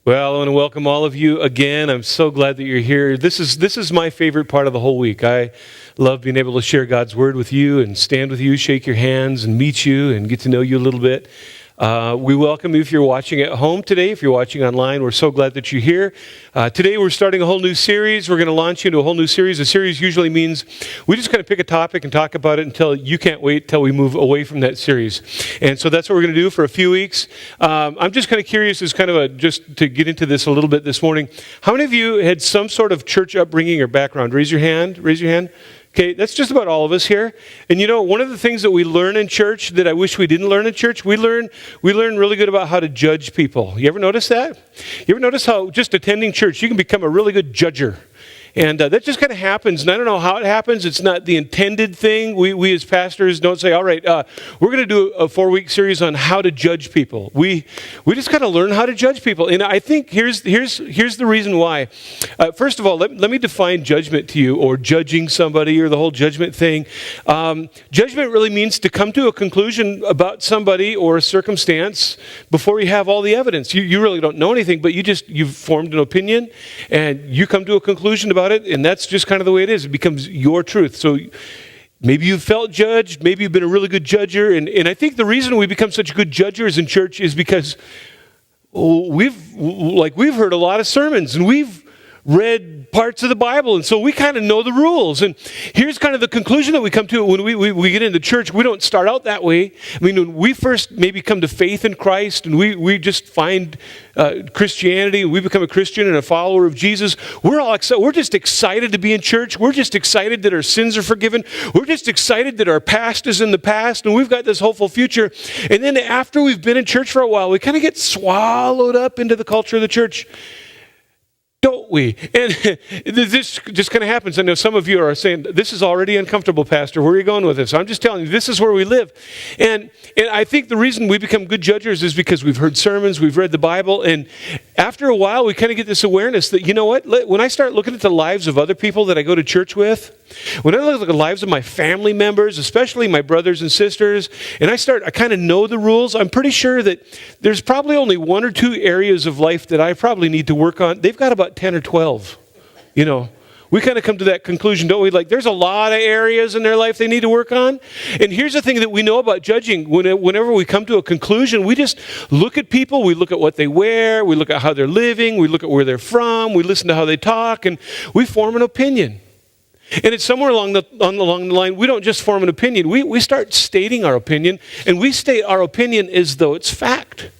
Well, I want to welcome all of you again. I'm so glad that you're here. This is my favorite part of the whole week. I love being able to share God's word with you and stand with you, shake your hands and meet you and get to know you a little bit. We welcome you if you're watching at home today. If you're watching online, we're so glad that you're here. Today we're starting a whole new series. We're going to launch into a whole new series. A series usually means we just kind of pick a topic and talk about it until you can't wait till we move away from that series. And so that's what we're going to do for a few weeks. I'm just kind of curious, as kind of just to get into this a little bit this morning. How many of you had some sort of church upbringing or background? Raise your hand. Raise your hand. Okay, that's just about all of us here. And you know, one of the things that we learn in church that I wish we didn't learn in church, we learn really good about how to judge people. You ever notice that? You ever notice how just attending church, you can become a really good judger? And that just kind of happens, and I don't know how it happens. It's not the intended thing. We as pastors don't say, all right, we're going to do a 4-week series on how to judge people. We just kind of learn how to judge people. And I think here's the reason why. First of all, let me define judgment to you, or judging somebody, or the whole judgment thing. Judgment really means to come to a conclusion about somebody or a circumstance before you have all the evidence. You really don't know anything, but you've formed an opinion, and you come to a conclusion about it, and that's just kind of the way it is. It becomes your truth. So maybe you've felt judged, maybe you've been a really good judger, and I think the reason we become such good judgers in church is because we've heard a lot of sermons, and we've read parts of the Bible, and so we kind of know the rules. And here's kind of the conclusion that we come to when we get into church. We don't start out that way. I mean, when we first maybe come to faith in Christ, and we just find Christianity, and we become a Christian and a follower of Jesus, we're just excited to be in church. We're just excited that our sins are forgiven. We're just excited that our past is in the past, and we've got this hopeful future. And then after we've been in church for a while, we kind of get swallowed up into the culture of the church. Don't we? And this just kind of happens. I know some of you are saying, this is already uncomfortable, Pastor. Where are you going with this? I'm just telling you, this is where we live. And I think the reason we become good judges is because we've heard sermons, we've read the Bible, and after a while, we kind of get this awareness that, you know what? When I start looking at the lives of other people that I go to church with, when I look at the lives of my family members, especially my brothers and sisters, and I kind of know the rules, I'm pretty sure that there's probably only 1 or 2 areas of life that I probably need to work on. They've got about 10 or 12, you know. We kind of come to that conclusion, don't we? Like, there's a lot of areas in their life they need to work on. And here's the thing that we know about judging. Whenever we come to a conclusion, we just look at people, we look at what they wear, we look at how they're living, we look at where they're from, we listen to how they talk, and we form an opinion. And it's somewhere along the line, we don't just form an opinion. We start stating our opinion, and we state our opinion as though it's fact.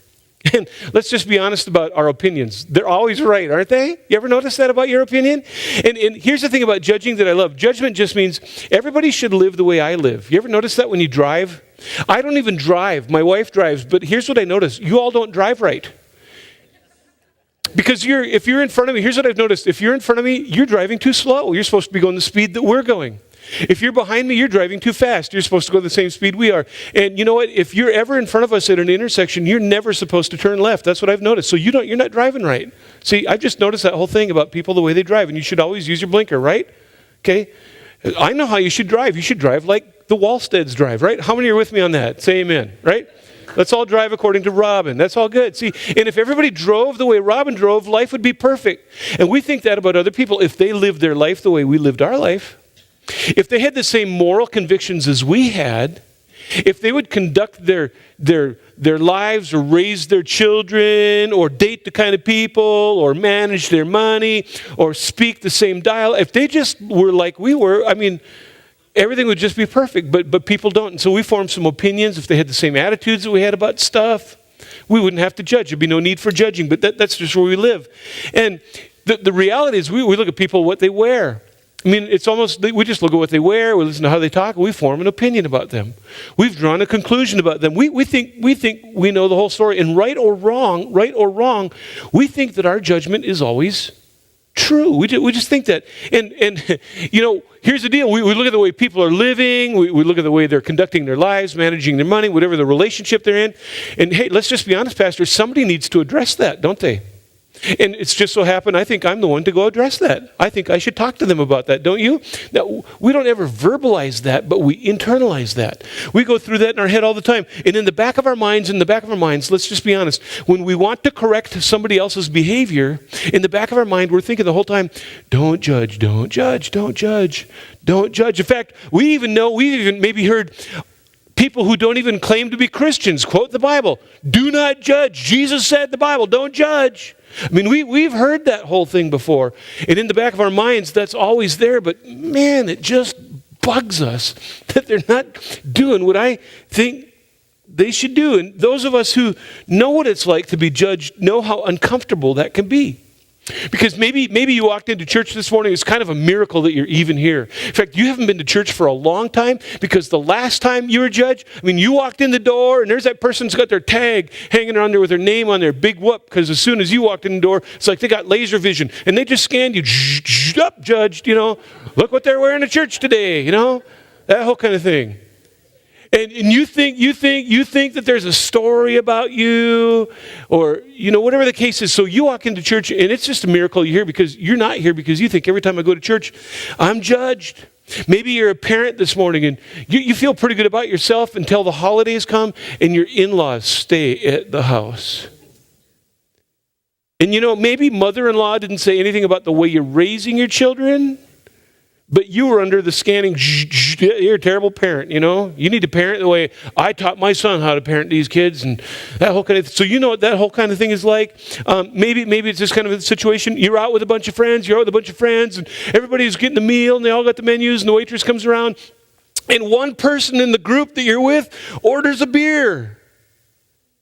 And let's just be honest about our opinions. They're always right, aren't they? You ever notice that about your opinion? And here's the thing about judging that I love. Judgment just means everybody should live the way I live. You ever notice that when you drive? I don't even drive. My wife drives. But here's what I notice. You all don't drive right. Because if you're in front of me, here's what I've noticed. If you're in front of me, you're driving too slow. You're supposed to be going the speed that we're going. If you're behind me, you're driving too fast. You're supposed to go the same speed we are. And you know what? If you're ever in front of us at an intersection, you're never supposed to turn left. That's what I've noticed. So you're not driving right. See, I've just noticed that whole thing about people, the way they drive. And you should always use your blinker, right? Okay? I know how you should drive. You should drive like the Wallsteads drive, right? How many are with me on that? Say amen, right? Let's all drive according to Robin. That's all good. See, and if everybody drove the way Robin drove, life would be perfect. And we think that about other people if they lived their life the way we lived our life. If they had the same moral convictions as we had, if they would conduct their lives or raise their children or date the kind of people or manage their money or speak the same dialect, if they just were like we were, I mean, everything would just be perfect, but people don't. And so we form some opinions. If they had the same attitudes that we had about stuff, we wouldn't have to judge. There'd be no need for judging, but that's just where we live. And the reality is we look at people, what they wear. I mean, it's almost, we just look at what they wear, we listen to how they talk, and we form an opinion about them. We've drawn a conclusion about them. We think we know the whole story, and right or wrong, we think that our judgment is always true. We just think that. And you know, here's the deal. We look at the way people are living. We look at the way they're conducting their lives, managing their money, whatever the relationship they're in. And hey, let's just be honest, Pastor, somebody needs to address that, don't they? And it's just so happened, I think I'm the one to go address that. I think I should talk to them about that, don't you? Now, we don't ever verbalize that, but we internalize that. We go through that in our head all the time. And in the back of our minds, let's just be honest, when we want to correct somebody else's behavior, in the back of our mind, we're thinking the whole time, don't judge, don't judge, don't judge, don't judge. In fact, we've even maybe heard people who don't even claim to be Christians quote the Bible. Do not judge. Jesus said in the Bible, don't judge. I mean, we've heard that whole thing before. And in the back of our minds, that's always there. But man, it just bugs us that they're not doing what I think they should do. And those of us who know what it's like to be judged know how uncomfortable that can be. Because maybe you walked into church this morning, it's kind of a miracle that you're even here. In fact, you haven't been to church for a long time because the last time you were judged, I mean, you walked in the door and there's that person's got their tag hanging around there with their name on there, big whoop, because as soon as you walked in the door, it's like they got laser vision and they just scanned you, up, judged, look what they're wearing to church today, that whole kind of thing. And you think that there's a story about you or, whatever the case is. So you walk into church and it's just a miracle you're here because you're not here because you think every time I go to church, I'm judged. Maybe you're a parent this morning and you feel pretty good about yourself until the holidays come and your in-laws stay at the house. And maybe mother-in-law didn't say anything about the way you're raising your children, but you were under the scanning, you're a terrible parent, You need to parent the way I taught my son how to parent these kids and that whole kind of thing. So you know what that whole kind of thing is like? Maybe it's this kind of a situation. You're out with a bunch of friends, and everybody's getting the meal, and they all got the menus, and the waitress comes around, and one person in the group that you're with orders a beer.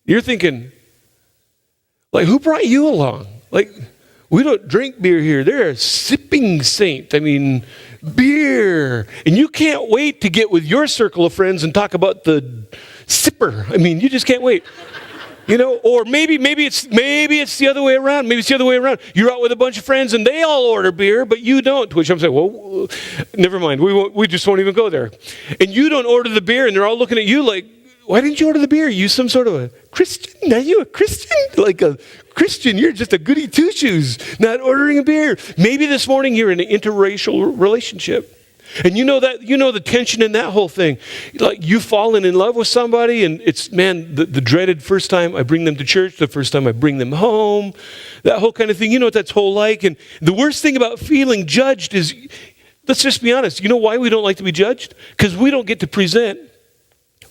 You're thinking, like, who brought you along? Like, we don't drink beer here. They're a sipping saint. I mean, beer. And you can't wait to get with your circle of friends and talk about the sipper. I mean, you just can't wait. Or maybe it's the other way around. Maybe it's the other way around. You're out with a bunch of friends and they all order beer, but you don't. To which I'm saying, well, never mind. We just won't even go there. And you don't order the beer and they're all looking at you like, why didn't you order the beer? You some sort of a Christian? Are you a Christian? Like a Christian, you're just a goody two-shoes, not ordering a beer. Maybe this morning you're in an interracial relationship. And the tension in that whole thing. Like you've fallen in love with somebody and it's, the dreaded first time I bring them to church, the first time I bring them home, that whole kind of thing. You know what that's whole like. And the worst thing about feeling judged is, let's just be honest, you know why we don't like to be judged? Because we don't get to present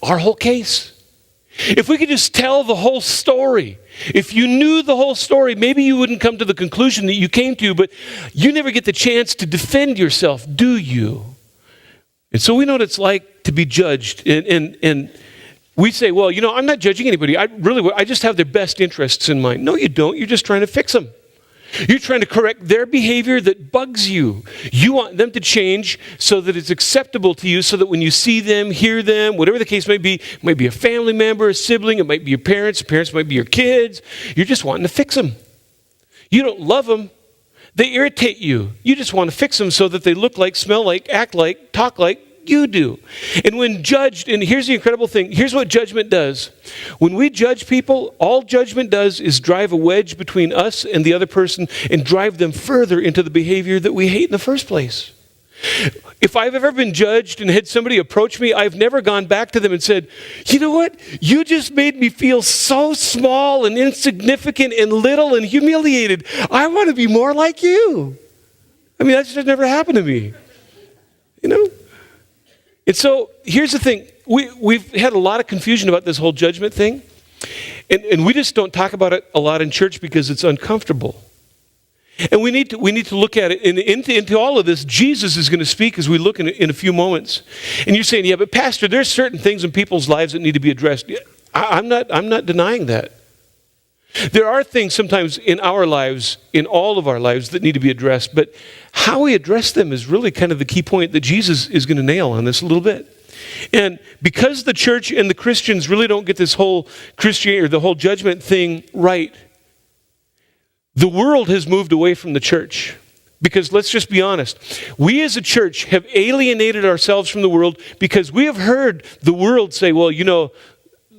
our whole case. If we could just tell the whole story, if you knew the whole story, maybe you wouldn't come to the conclusion that you came to, but you never get the chance to defend yourself, do you? And so we know what it's like to be judged. And we say, well, I'm not judging anybody. I just have their best interests in mind. No, you don't. You're just trying to fix them. You're trying to correct their behavior that bugs you. You want them to change so that it's acceptable to you, so that when you see them, hear them, whatever the case may be, it might be a family member, a sibling, it might be your parents might be your kids. You're just wanting to fix them. You don't love them. They irritate you. You just want to fix them so that they look like, smell like, act like, talk like you do. And when judged, and here's the incredible thing, here's what judgment does. When we judge people, all judgment does is drive a wedge between us and the other person and drive them further into the behavior that we hate in the first place. If I've ever been judged and had somebody approach me, I've never gone back to them and said, you know what? You just made me feel so small and insignificant and little and humiliated. I want to be more like you. I mean, that's just never happened to me. And so here's the thing. We've had a lot of confusion about this whole judgment thing. And we just don't talk about it a lot in church because it's uncomfortable. And we need to look at it. And into all of this, Jesus is going to speak as we look in a few moments. And you're saying, yeah, but Pastor, there's certain things in people's lives that need to be addressed. I'm not denying that. There are things sometimes in our lives, in all of our lives, that need to be addressed. But how we address them is really kind of the key point that Jesus is going to nail on this a little bit. And because the church and the Christians really don't get this whole Christianity or the whole judgment thing right, the world has moved away from the church. Because let's just be honest, we as a church have alienated ourselves from the world because we have heard the world say, well,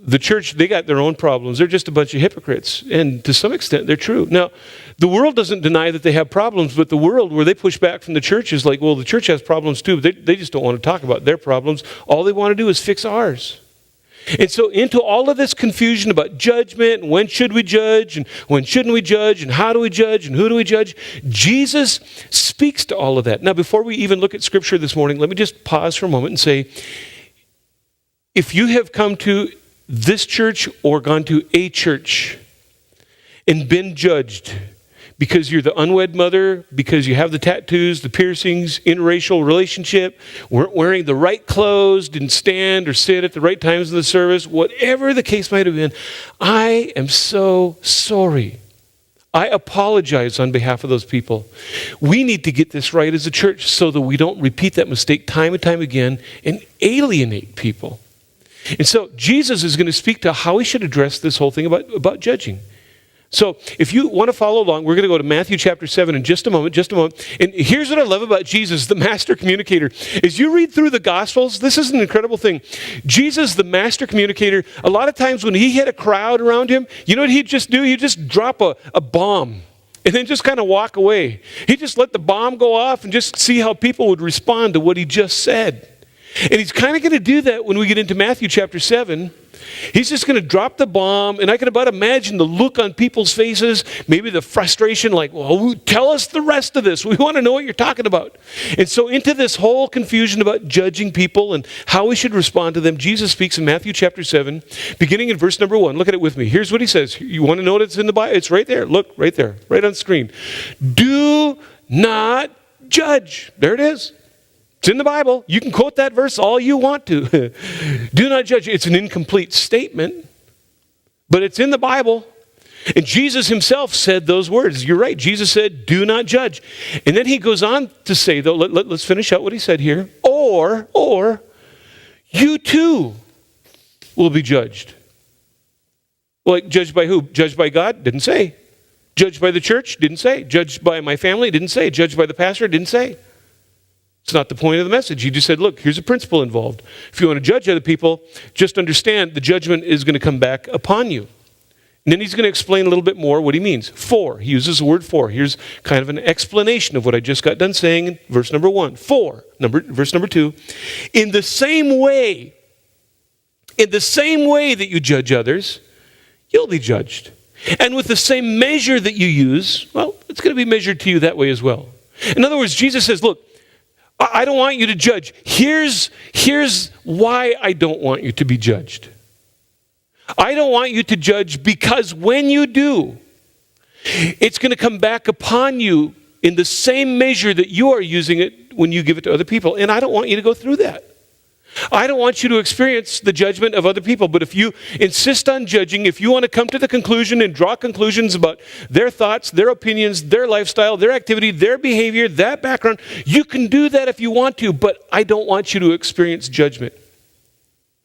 the church, they got their own problems. They're just a bunch of hypocrites. And to some extent, they're true. Now, the world doesn't deny that they have problems, but the world, where they push back from the church, is like, well, the church has problems too, but they just don't want to talk about their problems. All they want to do is fix ours. And so into all of this confusion about judgment, and when should we judge, and when shouldn't we judge, and how do we judge, and who do we judge, Jesus speaks to all of that. Now, before we even look at Scripture this morning, let me just pause for a moment and say, if you have come to this church or gone to a church and been judged because you're the unwed mother, because you have the tattoos, the piercings, interracial relationship, weren't wearing the right clothes, didn't stand or sit at the right times of the service, whatever the case might have been, I am so sorry. I apologize on behalf of those people. We need to get this right as a church so that we don't repeat that mistake time and time again and alienate people. And so Jesus is going to speak to how we should address this whole thing about judging. So if you want to follow along, we're going to go to Matthew chapter 7 in just a moment. And here's what I love about Jesus, the master communicator. As you read through the Gospels, this is an incredible thing. Jesus, the master communicator, a lot of times when he had a crowd around him, you know what he'd just do? He'd just drop a bomb and then just kind of walk away. He'd just let the bomb go off and just see how people would respond to what he just said. And he's kind of going to do that when we get into Matthew chapter 7. He's just going to drop the bomb, and I can about imagine the look on people's faces, maybe the frustration, like, well, tell us the rest of this. We want to know what you're talking about. And so into this whole confusion about judging people and how we should respond to them, Jesus speaks in Matthew chapter 7, beginning in verse number 1. Look at it with me. Here's what he says. You want to know what it's in the Bible? It's right there. Look, right there, right on screen. Do not judge. There it is. It's in the Bible. You can quote that verse all you want to. Do not judge. It's an incomplete statement, but it's in the Bible. And Jesus himself said those words. You're right. Jesus said, do not judge. And then he goes on to say, though, let's finish out what he said here. Or you too will be judged. Well, like, judged by who? Judged by God? Didn't say. Judged by the church? Didn't say. Judged by my family? Didn't say. Judged by the pastor? Didn't say. It's not the point of the message. He just said, look, here's a principle involved. If you want to judge other people, just understand the judgment is going to come back upon you. And then he's going to explain a little bit more what he means. For, he uses the word for. Here's kind of an explanation of what I just got done saying in verse number 1. Verse number 2, in the same way that you judge others, you'll be judged. And with the same measure that you use, well, it's going to be measured to you that way as well. In other words, Jesus says, look, I don't want you to judge. Here's why I don't want you to be judged. I don't want you to judge because when you do, it's going to come back upon you in the same measure that you are using it when you give it to other people. And I don't want you to go through that. I don't want you to experience the judgment of other people. But if you insist on judging, if you want to come to the conclusion and draw conclusions about their thoughts, their opinions, their lifestyle, their activity, their behavior, that background, you can do that if you want to, but I don't want you to experience judgment.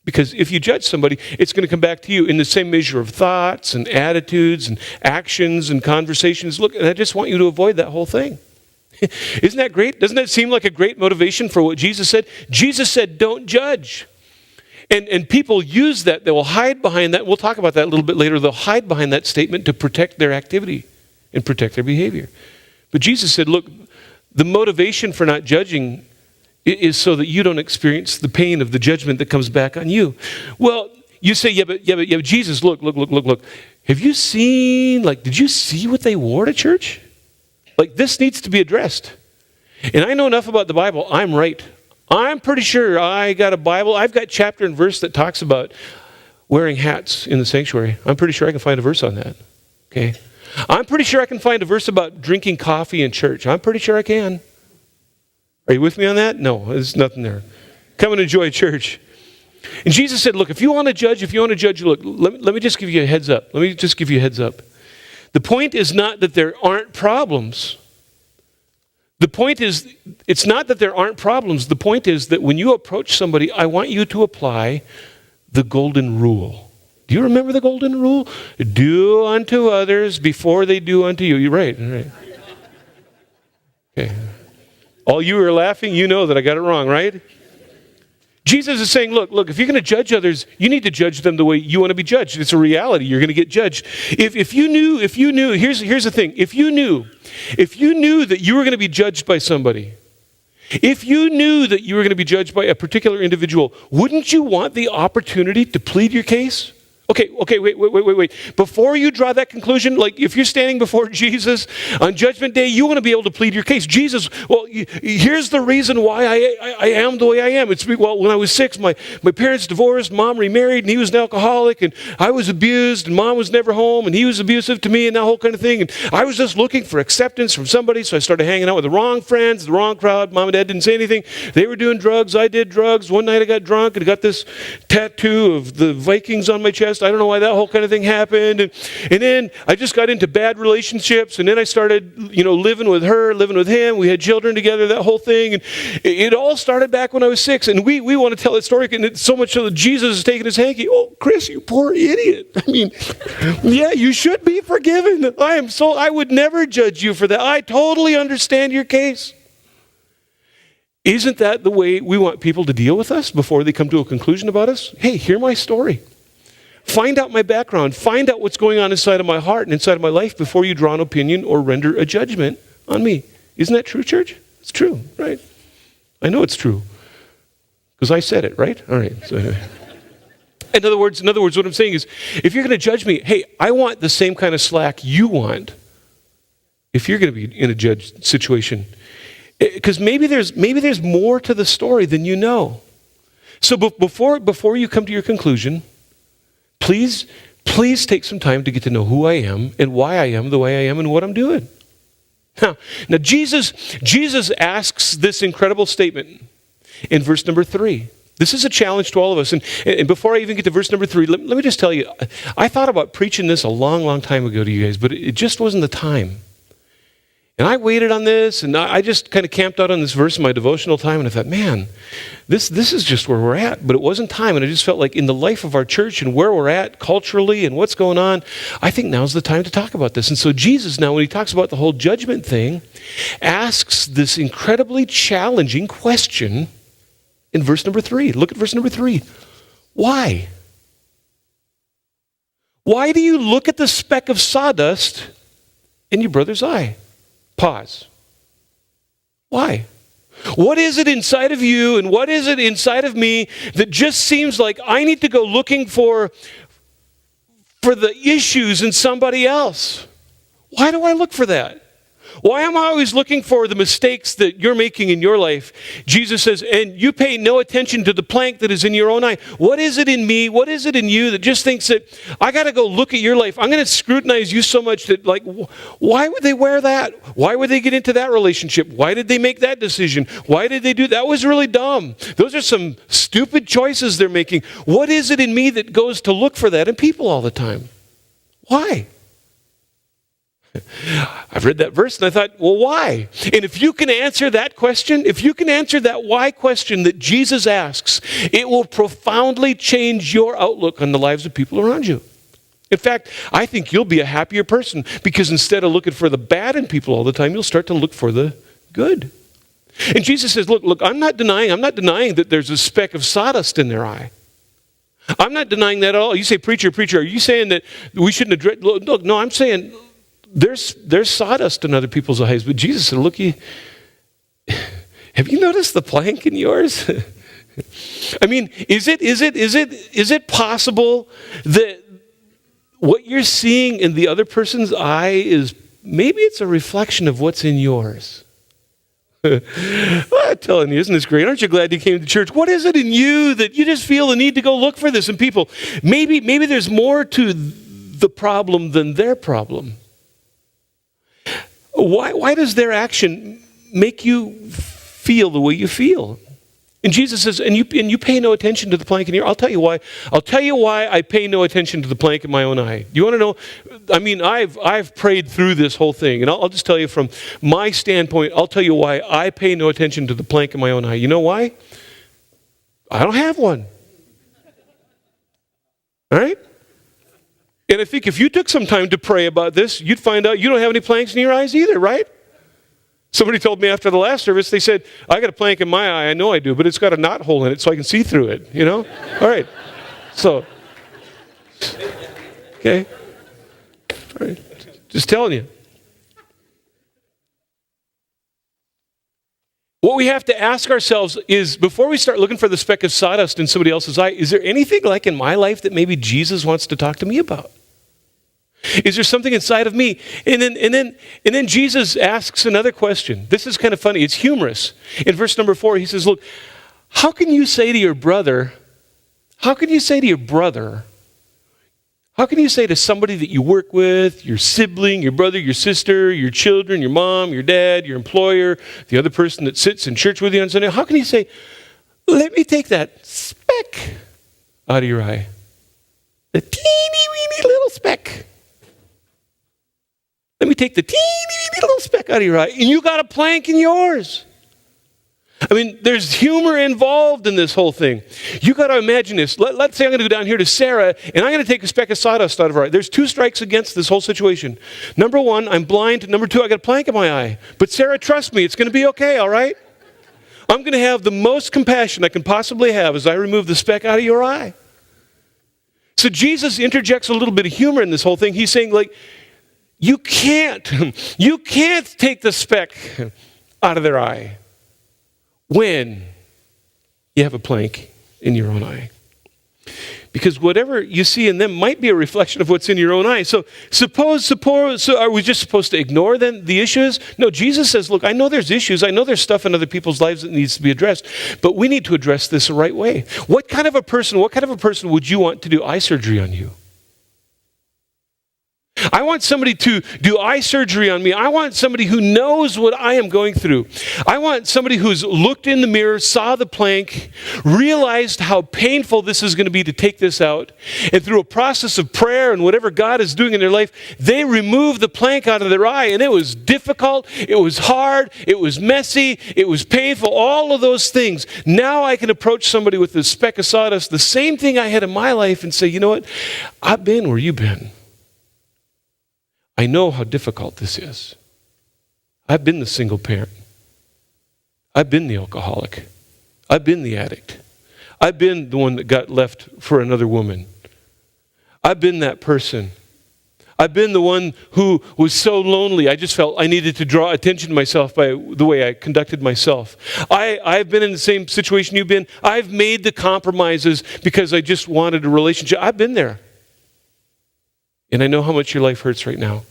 Because if you judge somebody, it's going to come back to you in the same measure of thoughts and attitudes and actions and conversations. Look, I just want you to avoid that whole thing. Isn't that great? Doesn't that seem like a great motivation for what Jesus said? Jesus said, don't judge. And people use that. They will hide behind that. We'll talk about that a little bit later. They'll hide behind that statement to protect their activity and protect their behavior. But Jesus said, look, the motivation for not judging is so that you don't experience the pain of the judgment that comes back on you. Well, you say, yeah, but Jesus, look. Have you seen, did you see what they wore to church? This needs to be addressed. And I know enough about the Bible. I'm right. I'm pretty sure I got a Bible. I've got chapter and verse that talks about wearing hats in the sanctuary. I'm pretty sure I can find a verse on that. Okay? I'm pretty sure I can find a verse about drinking coffee in church. I'm pretty sure I can. Are you with me on that? No, there's nothing there. Come and enjoy church. And Jesus said, look, if you want to judge, look, let me just give you a heads up. The point is not that there aren't problems. The point is, it's not that there aren't problems. The point is that when you approach somebody, I want you to apply the golden rule. Do you remember the golden rule? Do unto others before they do unto you. You're right. Okay. All you are laughing, you know that I got it wrong, right? Jesus is saying, look, if you're going to judge others, you need to judge them the way you want to be judged. It's a reality. You're going to get judged. If you knew, here's the thing. If you knew that you were going to be judged by somebody, if you knew that you were going to be judged by a particular individual, wouldn't you want the opportunity to plead your case? Okay, wait. Before you draw that conclusion, like if you're standing before Jesus on Judgment Day, you want to be able to plead your case. Jesus, well, here's the reason why I am the way I am. Well, when I was 6, my parents divorced, mom remarried, and he was an alcoholic, and I was abused, and mom was never home, and he was abusive to me, and that whole kind of thing. And I was just looking for acceptance from somebody, so I started hanging out with the wrong friends, the wrong crowd. Mom and dad didn't say anything. They were doing drugs. I did drugs. One night I got drunk and got this tattoo of the Vikings on my chest. I don't know why that whole kind of thing happened. And then I just got into bad relationships. And then I started, living with her, living with him. We had children together, that whole thing. And it all started back when I was 6. And we want to tell that story. And it's so much so that Jesus is taking his hanky. Oh, Chris, you poor idiot. I mean, yeah, you should be forgiven. I would never judge you for that. I totally understand your case. Isn't that the way we want people to deal with us before they come to a conclusion about us? Hey, hear my story. Find out my background. Find out what's going on inside of my heart and inside of my life before you draw an opinion or render a judgment on me. Isn't that true, church? It's true, right? I know it's true because I said it, right? All right. So anyway. In other words, what I'm saying is, if you're going to judge me, hey, I want the same kind of slack you want if you're going to be in a judge situation. Because maybe there's more to the story than you know. So before you come to your conclusion, please take some time to get to know who I am and why I am the way I am and what I'm doing. Now Jesus asks this incredible statement in verse number 3. This is a challenge to all of us. And before I even get to verse number 3, let me just tell you, I thought about preaching this a long, long time ago to you guys, but it just wasn't the time. And I waited on this, and I just kind of camped out on this verse in my devotional time, and I thought, man, this is just where we're at. But it wasn't time, and I just felt like in the life of our church and where we're at culturally and what's going on, I think now's the time to talk about this. And so Jesus now, when he talks about the whole judgment thing, asks this incredibly challenging question in verse number 3. Look at verse number 3. Why? Why do you look at the speck of sawdust in your brother's eye? Pause. Why? What is it inside of you and what is it inside of me that just seems like I need to go looking for the issues in somebody else? Why do I look for that? Why am I always looking for the mistakes that you're making in your life? Jesus says, and you pay no attention to the plank that is in your own eye. What is it in me? What is it in you that just thinks that I got to go look at your life? I'm going to scrutinize you so much that, like, why would they wear that? Why would they get into that relationship? Why did they make that decision? Why did they do that? That was really dumb. Those are some stupid choices they're making. What is it in me that goes to look for that in people all the time? Why? I've read that verse and I thought, well, why? And if you can answer that question, if you can answer that why question that Jesus asks, it will profoundly change your outlook on the lives of people around you. In fact, I think you'll be a happier person because instead of looking for the bad in people all the time, you'll start to look for the good. And Jesus says, look, I'm not denying that there's a speck of sawdust in their eye. I'm not denying that at all. You say, preacher, are you saying that we shouldn't address? Look, no, I'm saying there's sawdust in other people's eyes, but Jesus said, look, have you noticed the plank in yours? I mean, is it possible that what you're seeing in the other person's eye is maybe it's a reflection of what's in yours? Well, I'm telling you, isn't this great? Aren't you glad you came to church? What is it in you that you just feel the need to go look for this in people? Maybe there's more to the problem than their problem. Why does their action make you feel the way you feel? And Jesus says, and you pay no attention to the plank in your eye. I'll tell you why. I'll tell you why I pay no attention to the plank in my own eye. You want to know? I mean, I've prayed through this whole thing, and I'll just tell you from my standpoint, I'll tell you why I pay no attention to the plank in my own eye. You know why? I don't have one. All right? And I think if you took some time to pray about this, you'd find out you don't have any planks in your eyes either, right? Somebody told me after the last service, they said, I got a plank in my eye. I know I do, but it's got a knot hole in it so I can see through it, you know? All right. So, okay. All right. Just telling you. What we have to ask ourselves is, before we start looking for the speck of sawdust in somebody else's eye, is there anything like in my life that maybe Jesus wants to talk to me about? Is there something inside of me? And then Jesus asks another question. This is kind of funny. It's humorous. In verse number 4, he says, look, how can you say to somebody that you work with, your sibling, your brother, your sister, your children, your mom, your dad, your employer, the other person that sits in church with you on Sunday, how can you say, let me take that speck out of your eye? The teeny weeny little speck. Let me take the teeny weeny little speck out of your eye. And you got a plank in yours. I mean, there's humor involved in this whole thing. You got to imagine this. Let's say I'm going to go down here to Sarah, and I'm going to take a speck of sawdust out of her eye. There's 2 strikes against this whole situation. Number 1, I'm blind. Number 2, I got a plank in my eye. But Sarah, trust me, it's going to be okay, all right? I'm going to have the most compassion I can possibly have as I remove the speck out of your eye. So Jesus interjects a little bit of humor in this whole thing. He's saying, like, you can't take the speck out of their eye when you have a plank in your own eye. Because whatever you see in them might be a reflection of what's in your own eye. So suppose, are we just supposed to ignore then the issues? No, Jesus says, look, I know there's issues. I know there's stuff in other people's lives that needs to be addressed. But we need to address this the right way. What kind of a person would you want to do eye surgery on you? I want somebody to do eye surgery on me. I want somebody who knows what I am going through. I want somebody who's looked in the mirror, saw the plank, realized how painful this is going to be to take this out, and through a process of prayer and whatever God is doing in their life, they remove the plank out of their eye, and it was difficult, it was hard, it was messy, it was painful, all of those things. Now I can approach somebody with a speck of sawdust, the same thing I had in my life, and say, you know what? I've been where you've been. I know how difficult this is. I've been the single parent. I've been the alcoholic. I've been the addict. I've been the one that got left for another woman. I've been that person. I've been the one who was so lonely, I just felt I needed to draw attention to myself by the way I conducted myself. I've been in the same situation you've been. I've made the compromises because I just wanted a relationship. I've been there. And I know how much your life hurts right now.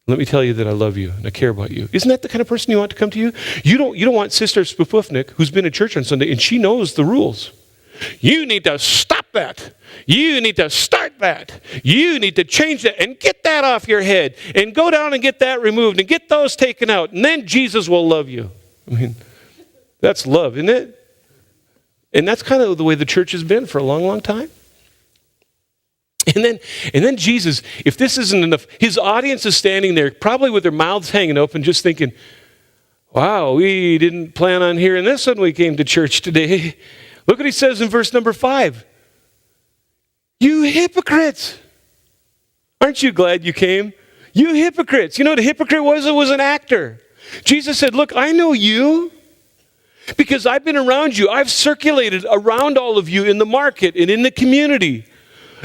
Let me tell you that I love you and I care about you. Isn't that the kind of person you want to come to you? You don't want Sister Spupufnik, who's been at church on Sunday, and she knows the rules. You need to stop that. You need to start that. You need to change that and get that off your head and go down and get that removed and get those taken out. And then Jesus will love you. I mean, that's love, isn't it? And that's kind of the way the church has been for a long, long time. And then Jesus, if this isn't enough, his audience is standing there probably with their mouths hanging open just thinking, wow, we didn't plan on hearing this when we came to church today. Look what he says in verse number 5. You hypocrites. Aren't you glad you came? You hypocrites. You know what a hypocrite was? It was an actor. Jesus said, look, I know you because I've been around you. I've circulated around all of you in the market and in the community.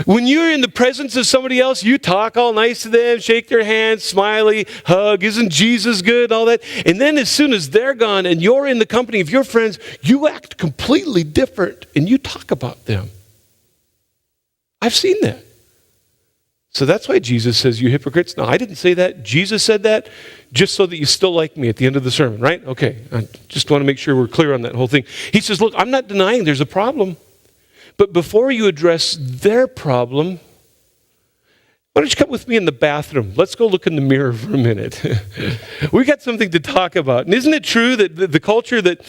When you're in the presence of somebody else, you talk all nice to them, shake their hand, smiley, hug, isn't Jesus good, all that. And then as soon as they're gone and you're in the company of your friends, you act completely different and you talk about them. I've seen that. So that's why Jesus says, you hypocrites. No, I didn't say that. Jesus said that just so that you still like me at the end of the sermon, right? Okay, I just want to make sure we're clear on that whole thing. He says, look, I'm not denying there's a problem. But before you address their problem, why don't you come with me in the bathroom? Let's go look in the mirror for a minute. We got something to talk about. And isn't it true that the culture that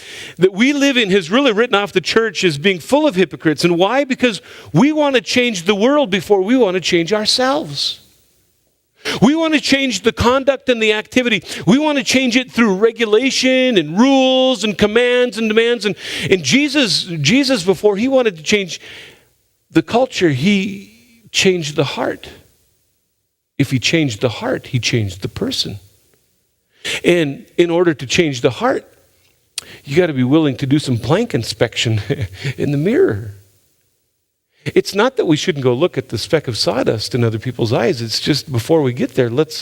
we live in has really written off the church as being full of hypocrites? And why? Because we want to change the world before we want to change ourselves. We want to change the conduct and the activity. We want to change it through regulation and rules and commands and demands. And Jesus, before he wanted to change the culture, he changed the heart. If he changed the heart, he changed the person. And in order to change the heart, you got to be willing to do some plank inspection in the mirror. It's not that we shouldn't go look at the speck of sawdust in other people's eyes. It's just before we get there, let's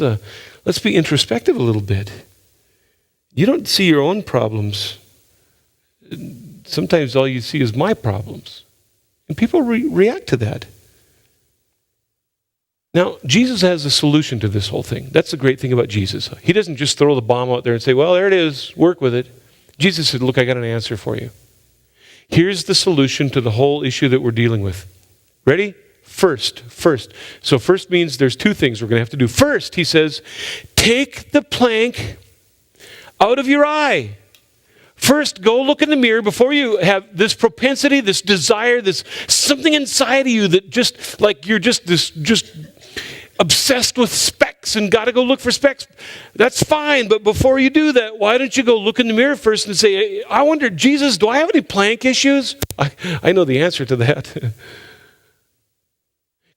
be introspective a little bit. You don't see your own problems. Sometimes all you see is my problems. And people react to that. Now, Jesus has a solution to this whole thing. That's the great thing about Jesus. He doesn't just throw the bomb out there and say, well, there it is, work with it. Jesus said, look, I got an answer for you. Here's the solution to the whole issue that we're dealing with. Ready? First. So first means there's two things we're going to have to do. First, he says, take the plank out of your eye. First, go look in the mirror before you have this propensity, this desire, this something inside of you that just like you're just obsessed with specks and got to go look for specks. That's fine, but before you do that, why don't you go look in the mirror first and say, I wonder, Jesus, do I have any plank issues? I know the answer to that.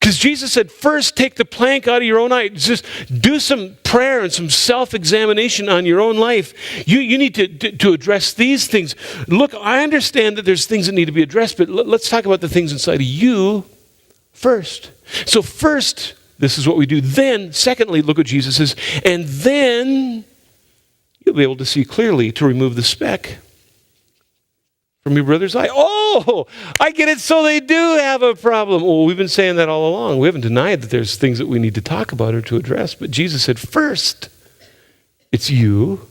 Because Jesus said, first take the plank out of your own eye. Just do some prayer and some self-examination on your own life. You need to address these things. Look, I understand that there's things that need to be addressed, but let's talk about the things inside of you first. So first, this is what we do. Then, secondly, look what Jesus says, and then you'll be able to see clearly to remove the speck from your brother's eye. Oh, I get it. So they do have a problem. Well, we've been saying that all along. We haven't denied that there's things that we need to talk about or to address. But Jesus said, first, it's you,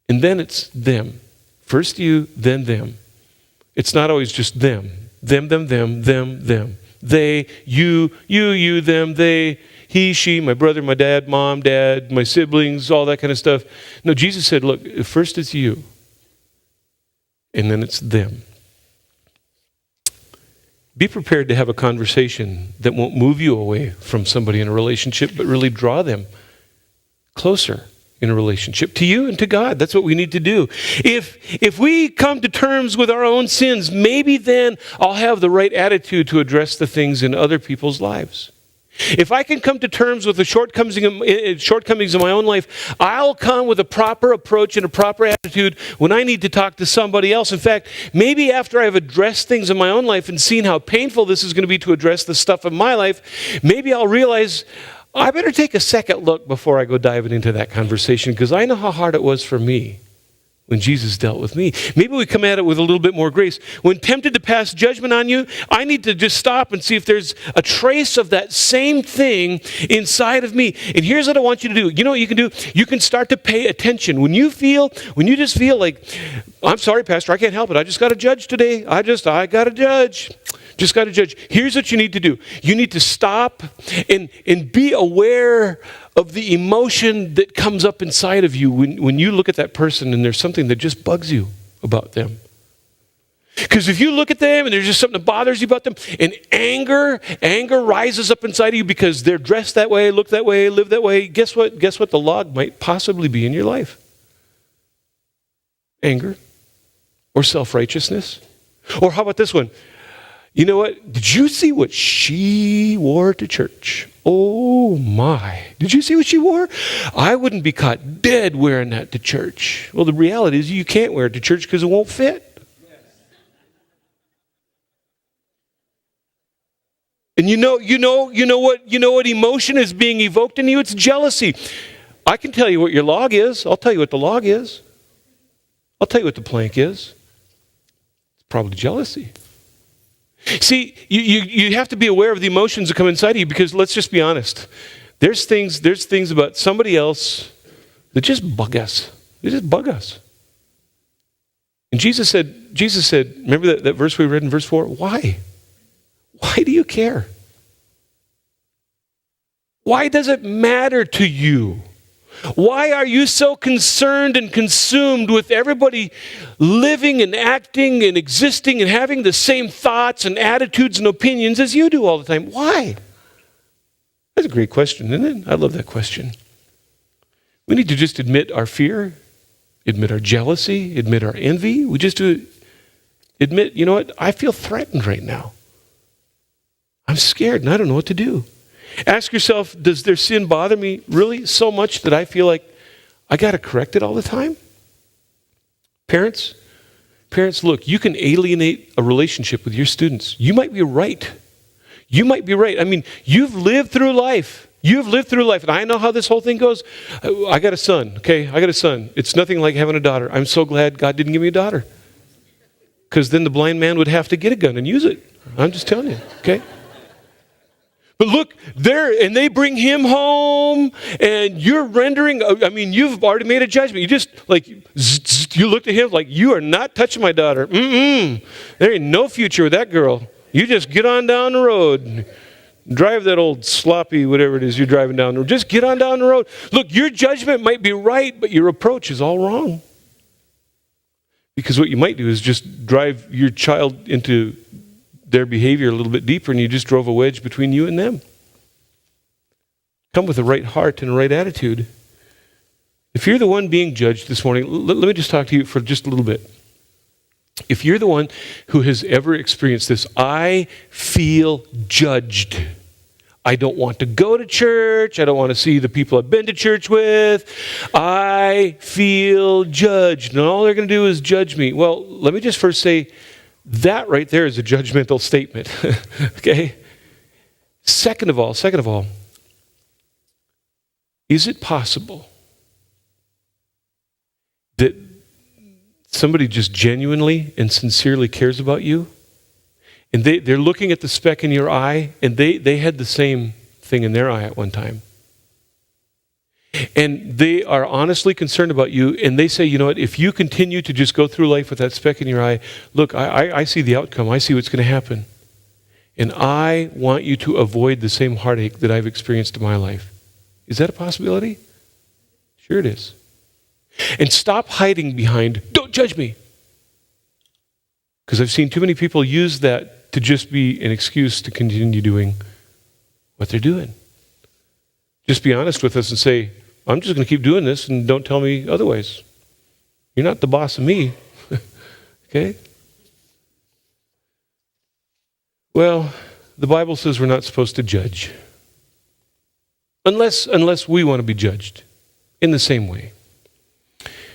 and then it's them. First you, then them. It's not always just them. Them. They, you, them, they, he, she, my brother, my dad, mom, dad, my siblings, all that kind of stuff. No, Jesus said, look, first it's you. And then it's them. Be prepared to have a conversation that won't move you away from somebody in a relationship, but really draw them closer in a relationship to you and to God. That's what we need to do. If we come to terms with our own sins, maybe then I'll have the right attitude to address the things in other people's lives. If I can come to terms with the shortcomings in my own life, I'll come with a proper approach and a proper attitude when I need to talk to somebody else. In fact, maybe after I've addressed things in my own life and seen how painful this is going to be to address the stuff in my life, maybe I'll realize I better take a second look before I go diving into that conversation, because I know how hard it was for me when Jesus dealt with me. Maybe we come at it with a little bit more grace. When tempted to pass judgment on you, I need to just stop and see if there's a trace of that same thing inside of me. And here's what I want you to do. You know what you can do? You can start to pay attention. When you just feel like, I'm sorry, Pastor, I can't help it. I just got to judge today. I got to judge. Just got to judge. Here's what you need to do. You need to stop and be aware of the emotion that comes up inside of you when you look at that person and there's something that just bugs you about them. Because if you look at them and there's just something that bothers you about them, and anger rises up inside of you because they're dressed that way, look that way, live that way, guess what? Guess what the log might possibly be in your life? Anger or self-righteousness. Or how about this one? You know what? Did you see what she wore to church? Oh my. Did you see what she wore? I wouldn't be caught dead wearing that to church. Well, the reality is you can't wear it to church because it won't fit. And you know what emotion is being evoked in you? It's jealousy. I can tell you what your log is. I'll tell you what the log is. I'll tell you what the plank is. It's probably jealousy. See, you have to be aware of the emotions that come inside of you, because let's just be honest. There's things about somebody else that just bug us. They just bug us. And Jesus said, remember that verse we read in verse 4? Why? Why do you care? Why does it matter to you? Why are you so concerned and consumed with everybody living and acting and existing and having the same thoughts and attitudes and opinions as you do all the time? Why? That's a great question, isn't it? I love that question. We need to just admit our fear, admit our jealousy, admit our envy. We just do admit, you know what? I feel threatened right now. I'm scared and I don't know what to do. Ask yourself, does their sin bother me really so much that I feel like I got to correct it all the time? Parents, look, you can alienate a relationship with your students. You might be right. You might be right. I mean, you've lived through life. You've lived through life, and I know how this whole thing goes. I got a son, okay? I got a son. It's nothing like having a daughter. I'm so glad God didn't give me a daughter, because then the blind man would have to get a gun and use it. I'm just telling you, okay? But look, they bring him home, and you're rendering, I mean, you've already made a judgment. You just, like, you looked at him like, you are not touching my daughter. There ain't no future with that girl. You just get on down the road. Drive that old sloppy, whatever it is you're driving down the road. Just get on down the road. Look, your judgment might be right, but your approach is all wrong. Because what you might do is just drive your child into their behavior a little bit deeper, and you just drove a wedge between you and them. Come with a right heart and a right attitude. If you're the one being judged this morning, let me just talk to you for just a little bit. If you're the one who has ever experienced this, I feel judged. I don't want to go to church. I don't want to see the people I've been to church with. I feel judged. And all they're going to do is judge me. Well, let me just first say, that right there is a judgmental statement. Okay? Second of all, is it possible that somebody just genuinely and sincerely cares about you? And they're looking at the speck in your eye, and they had the same thing in their eye at one time. And they are honestly concerned about you, and they say, you know what, if you continue to just go through life with that speck in your eye, look, I see the outcome. I see what's going to happen. And I want you to avoid the same heartache that I've experienced in my life. Is that a possibility? Sure it is. And stop hiding behind, don't judge me. Because I've seen too many people use that to just be an excuse to continue doing what they're doing. Just be honest with us and say, I'm just going to keep doing this, and don't tell me otherwise. You're not the boss of me. Okay? Well, the Bible says we're not supposed to judge. Unless we want to be judged in the same way.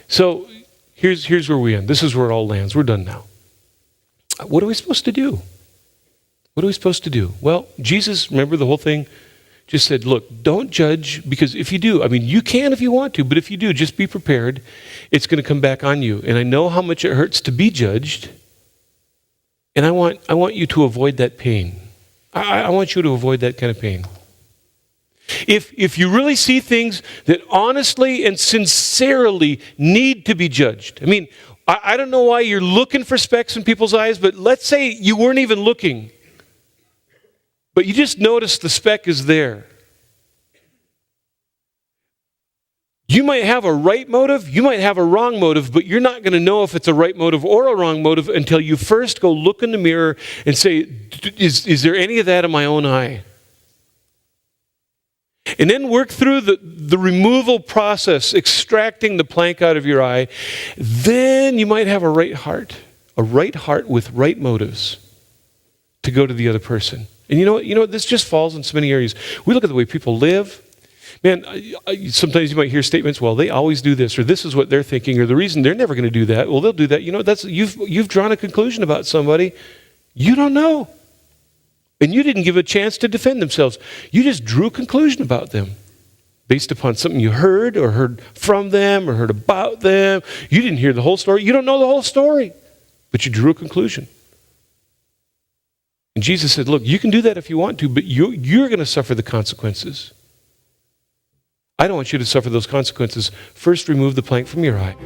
So here's where we end. This is where it all lands. We're done now. What are we supposed to do? What are we supposed to do? Well, Jesus, remember the whole thing, just said, look, don't judge, because if you do, I mean, you can if you want to, but if you do, just be prepared. It's going to come back on you. And I know how much it hurts to be judged, and I want you to avoid that pain. I want you to avoid that kind of pain. If you really see things that honestly and sincerely need to be judged, I mean, I don't know why you're looking for specks in people's eyes, but let's say you weren't even looking, but you just noticed the speck is there. You might have a right motive, you might have a wrong motive, but you're not going to know if it's a right motive or a wrong motive until you first go look in the mirror and say, is there any of that in my own eye? And then work through the removal process, extracting the plank out of your eye. Then you might have a right heart with right motives to go to the other person. And you know what? This just falls in so many areas. We look at the way people live. Man, sometimes you might hear statements, well, they always do this, or this is what they're thinking, or the reason they're never going to do that. Well, they'll do that. You know, you've drawn a conclusion about somebody. You don't know. And you didn't give a chance to defend themselves. You just drew a conclusion about them based upon something you heard, or heard from them, or heard about them. You didn't hear the whole story. You don't know the whole story, but you drew a conclusion. And Jesus said, look, you can do that if you want to, but you're going to suffer the consequences. I don't want you to suffer those consequences. First, remove the plank from your eye.